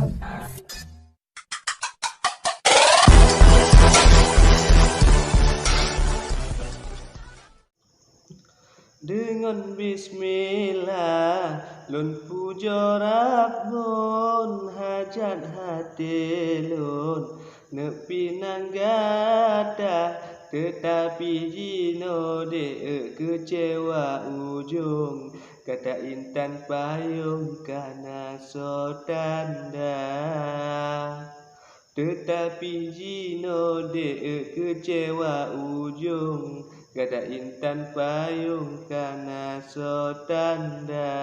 Dengan bismillah lun puja Rabbun hajat hati lun nepi nanggata tetapi jino de kecewa ujung kata intan payung karena so tanda tetapi jino de kecewa ujung gada intan payung karena so tanda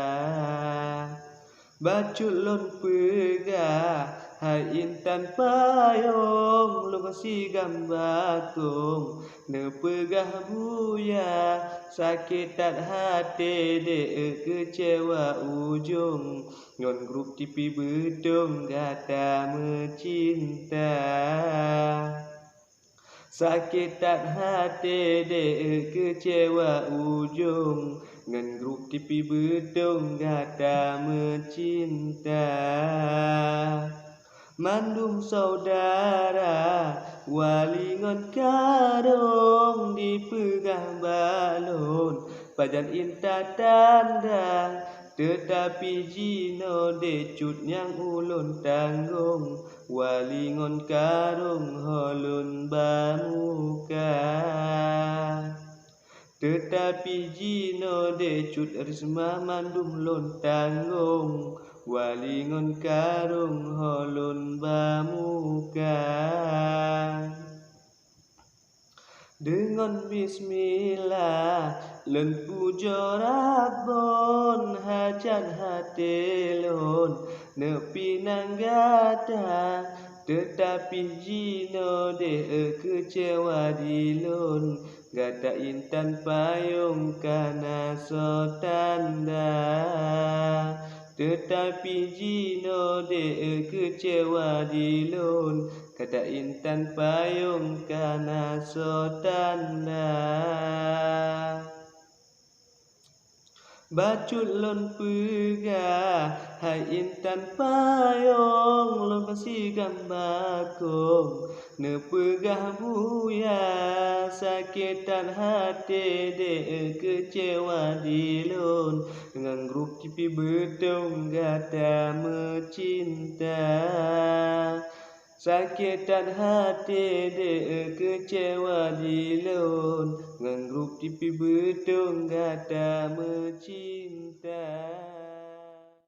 bacut lon pegah hai intan payung lu kasih gambatung ne pegah buya sakit tat hati de kecewa ujung ngon grup TV bedung gata mencinta sakit tat hati de kecewa ujung ngan grup TV bedung gata mencinta mandum saudara wali ngon karung dipegah balon pajan inta tanda tetapi jino decut yang ulun tanggung wali ngon karung holun bamuka tetapi jino decut risma mandum lon tanggung wali ngon karung holun bamuka dengan bismillah lun puja Rabbun hajat hati lun nepi nanggata tetapi jino de kecewa di lun gata intan payung karena so tanda tetapi jino de kecewa di lun kata intan payung karena so tanda bacut lon pegah hai intan payung lon kasih gambatung ne pegah buya sakitan hati de kecewa di lun dengan grup TV bedung gata mencinta sakitan hati de kecewa di lun dengan grup TV bedung gata mencinta.